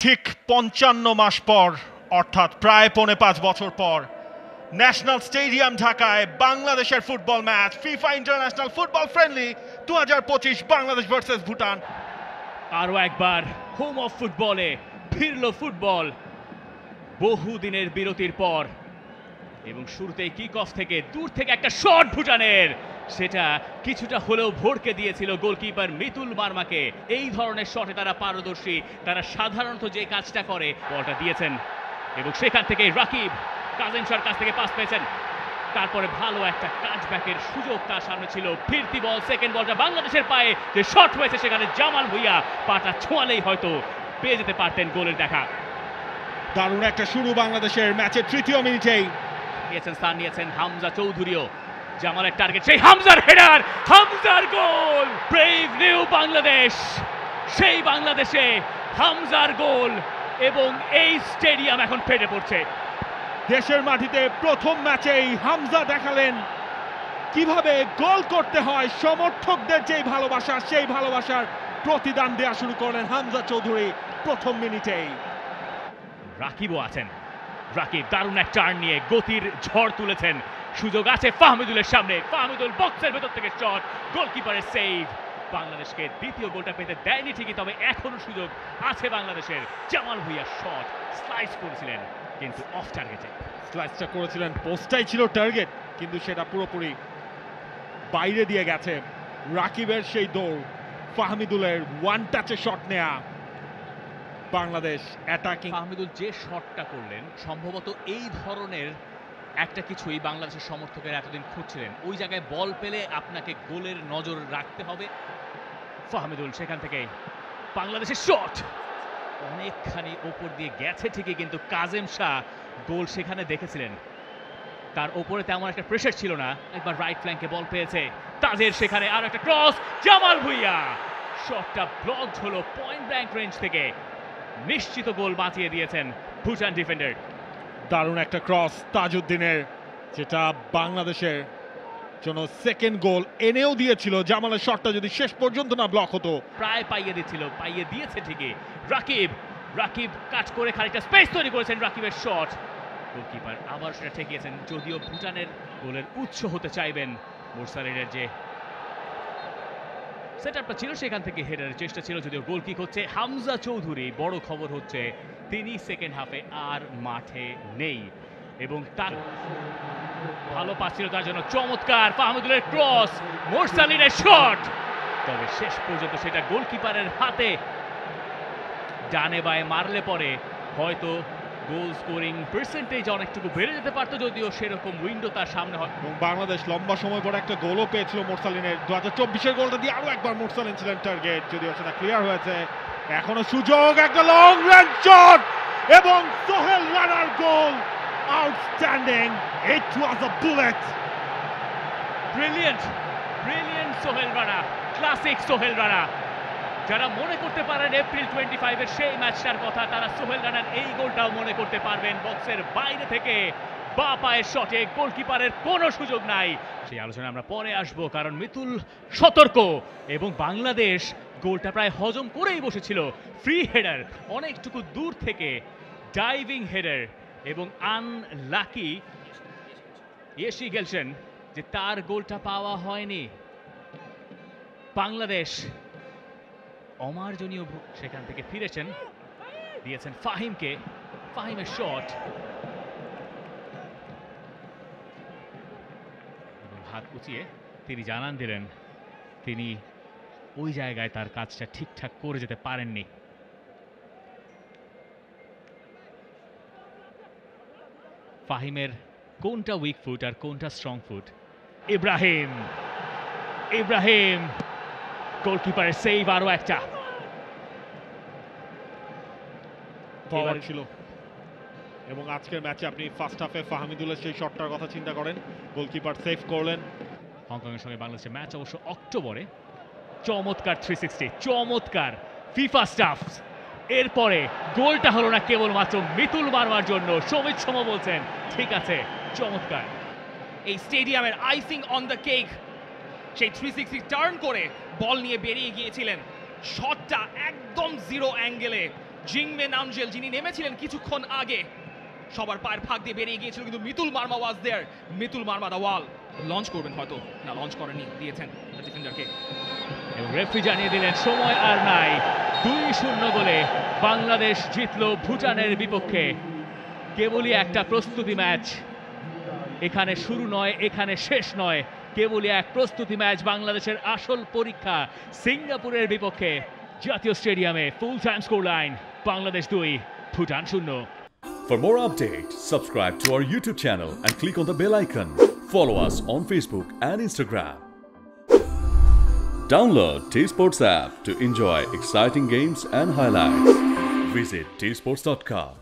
ঠিক ৫৫ মাস পর অর্থাৎ প্রায় ৫.৫ বছর পর ন্যাশনাল স্টেডিয়াম ঢাকায় বাংলাদেশের football match FIFA international football friendly ২০২৫ Bangladesh versus Bhutan. আরও একবার হোম অফ ফুটবলে ফিরল ফুটবল বহুদিনের বিরতির পর, এবং শুরুতেই কিক অফ থেকে দূর থেকে একটা শট ভুটানের, সেটা কিছুটা হলেও ভড়কে দিয়েছিল গোলকিপার মিতুল মার্মাকে। এই ধরনের শটে তারা পারদর্শী, তারা সাধারণত যে কাজটা করে বলটা দিয়েছেন এবং সেখান থেকে রাকিব কাজেম শাহর কাছ থেকে পাস পেয়েছেন। তারপরে ভালো একটা কাটব্যাকের সুযোগ তার সামনে ছিল, ফিরতি বল, সেকেন্ড বলটা বাংলাদেশের পায়ে যে শট হয়েছে সেখানে জামাল ভুঁইয়া পাটা ছোঁয়ালেই হয়তো পেয়ে যেতে পারতেন গোলের দেখা। দারুণ একটা শুরু বাংলাদেশের ম্যাচের তৃতীয় মিনিটেই নিয়েছেন স্থান নিয়েছেন হামজা চৌধুরীও। জামালের টার্গেট, সেই হামজার হেডার, হামজার গোল। ব্রেভ নিউ বাংলাদেশ, সেই বাংলাদেশে হামজার গোল, এবং এই স্টেডিয়াম এখন ফেটে পড়ছে। দেশের মাটিতে প্রথম ম্যাচেই হামজা দেখালেন কিভাবে গোল করতে হয়। সমর্থকদের যেই ভালোবাসা, সেই ভালোবাসার প্রতিদান দেওয়া শুরু করলেন হামজা চৌধুরী প্রথম মিনিটেই। রাকিবও আছেন, রাকিব দারুণ এক টার্ন নিয়ে গতির ঝড় তুলেছেন। সুযোগ আছে ফাহমিদুলের সামনে, ফাহমিদুল বক্সের ভেতর থেকে শট, গোলকিপারের সেভ। বাংলাদেশকে দ্বিতীয় গোলটা পেতে দেয়নি ঠিকই, তবে এখনো সুযোগ আছে বাংলাদেশের। জামাল ভুঁইয়া শট স্লাইস করেছিলেন কিন্তু অফ টার্গেটে। স্লাইসটা করেছিলেন, পোস্টটাই ছিল টার্গেট, কিন্তু সেটা পুরোপুরি বাইরে দিয়ে গেছে। রাকিবের সেই দৌড়, ফাহমিদুলের ওয়ান টাচে শট নেয়া, বাংলাদেশ অ্যাটাকিং। ফাহমিদুল যে শটটা করলেন সম্ভবত এই ধরনের একটা কিছুই বাংলাদেশের সমর্থকেরা এতদিন খুঁজছিলেন। ওই জায়গায় বল পেলে আপনাকে গোলের নজর রাখতে হবে। ফাহমিদুল সেখান থেকে বাংলাদেশের শট অনেকখানি ওপর দিয়ে গেছে ঠিকই, কিন্তু কাজেম শাহ গোল সেখানে দেখেছিলেন, তার ওপরে তেমন একটা প্রেশার ছিল না। একবার রাইট ফ্ল্যাঙ্কে বল পেয়েছে তাজের, সেখানে আরো একটা ক্রস, জামাল ভুঁইয়া শটটা ব্লকড হলো পয়েন্ট ব্ল্যাঙ্ক রেঞ্জ থেকে। নিশ্চিত গোল বাঁচিয়ে দিয়েছেন ভুটান ডিফেন্ডার। দারুণ একটা ক্রস তাজউদ্দিনের, যেটা বাংলাদেশের জন্য সেকেন্ড গোল এনেও দিয়েছিল। জামালের শটটা যদি শেষ পর্যন্ত না ব্লক হতো। প্রায় পাইয়ে দিচ্ছিল, পাইয়ে দিয়েছে ঠিকই। রাকিব, রাকিব কাট করে খানিকটা স্পেস তৈরি করেছেন, রাকিবের শট, গোলকিপার আবার সেটা ঠেকিয়েছেন। যদিও ভুটানের গোলের উৎস হতে চাইবেন মোরসালিনের যে সেটআপটা ছিল, সেখান থেকে হেডারের চেষ্টা ছিল, যদিও গোল কিক হচ্ছে। হামজা চৌধুরী, বড় খবর হচ্ছে তিনি সেকেন্ড হাফে আর মাঠে নেই, এবং তার ভালো পাচ্ছিল তার জন্য। চমৎকার ফাহমিদুলের ক্রস, মোরসালিনের শট, তবে শেষ পর্যন্ত সেটা গোলকিপারের হাতে। ডানে বায়ে মারলে পরে হয়তো গোল স্কোরিং পার্সেন্টেজ অনেকটুকু বেড়ে যেতে পারতো, যদিও সেরকম উইন্ডো তার সামনে হয়। এবং বাংলাদেশ লম্বা সময় পর একটা গোলও পেয়েছিল মোরসালিনের। ২০২৪-এর গোলটা দিয়ে আরো একবার মোরসালিন ছিলেন টার্গেট, যদিও সেটা ক্লিয়ার হয়েছে। এখনো সুযোগ, একটা লং রেঞ্জ শট এবং সোহেল রানার গোল। Outstanding, it was a bullet. Brilliant, brilliant Sohel Rana, classic Sohel Rana. যারা মনে করতে পারেন এপ্রিল 25-এর সেই ম্যাচটার কথা, তারা সোহেল রানার এই গোলটাও মনে করতে পারবেন। বক্সের বাইরে থেকে বা পায়ের শটে গোলকিপারের কোনো সুযোগ নাই। সেই আলোচনা আমরা পরে আসবো, কারণ মিতুল সতর্ক, এবং বাংলাদেশ গোলটা প্রায় হজম করেই বসেছিল। ফ্রি হেডার, অনেকটুকু দূর থেকে ডাইভিং হেডার, এবং আনলাকি এসি গেলছেন যে তার গোলটা পাওয়া হয়নি। বাংলাদেশ অমার্জনীয় সেখান থেকে ফিরেছেন, দিয়েছেন ফাহিমকে, ফাহিমের শট, এবং হাত উঁচিয়ে তিনি জানান দিলেন তিনি ওই জায়গায় তার কাজটা ঠিকঠাক করে যেতে পারেননি। ফাহিমের কোনটা উইক ফুট আর কোনটা স্ট্রং ফুট? ইব্রাহিম, ইব্রাহিম, গোলকিপারের সেভ, আরো একটা পাওয়ার ছিল। এবং আজকের ম্যাচে আপনি ফার্স্ট হাফে ফাহমিদুলের সেই শটটার কথা চিন্তা করেন, গোলকিপার সেভ করলেন। হংকংয়ের সঙ্গে বাংলাদেশের ম্যাচ অবশ্য অক্টোবরে। চমৎকার 360, চমৎকার ফিফা স্টাফ। এরপরে গোলটা হলো না কেবলমাত্র মিতুল মারমার জন্য। সমিত সম বলছেন ঠিক আছে, চমৎকার। এই স্টেডিয়ামের আইসিং অন দ্য কেক, সেই 360 টার্ন করে বল নিয়ে বেরিয়ে গিয়েছিলেন, শটটা একদম জিরো অ্যাঙ্গেলে জিংমে নামজেল যিনি নেমেছিলেন কিছুক্ষণ আগে সবার পায়ের ফাঁক দিয়ে বেরিয়ে গিয়েছিল, কিন্তু মিতুল মার্মা ওয়াজ দেয়ার। মিতুল মার্মা দা ওয়াল লঞ্চ করবেন হয়তো, না লঞ্চ করেনি, দিয়েছেন ডিফেন্ডারকে। এবং রেফারি জানিয়ে দিলেন সময় আর নাই। 2-0 গোলে বাংলাদেশ জিতলো ভুটানের বিপক্ষে। কেবলই একটা প্রস্তুতি ম্যাচ, এখানে শুরু নয়, এখানে শেষ নয়, কেবলই এক প্রস্তুতি ম্যাচ। বাংলাদেশের আসল পরীক্ষা সিঙ্গাপুরের বিপক্ষে জাতীয় স্টেডিয়ামে। Full time score line Bangladesh 2, Bhutan 0। For more updates, subscribe to our YouTube channel and click on the bell icon. Follow us on Facebook and Instagram. Download T-Sports app to enjoy exciting games and highlights. Visit tsports.com.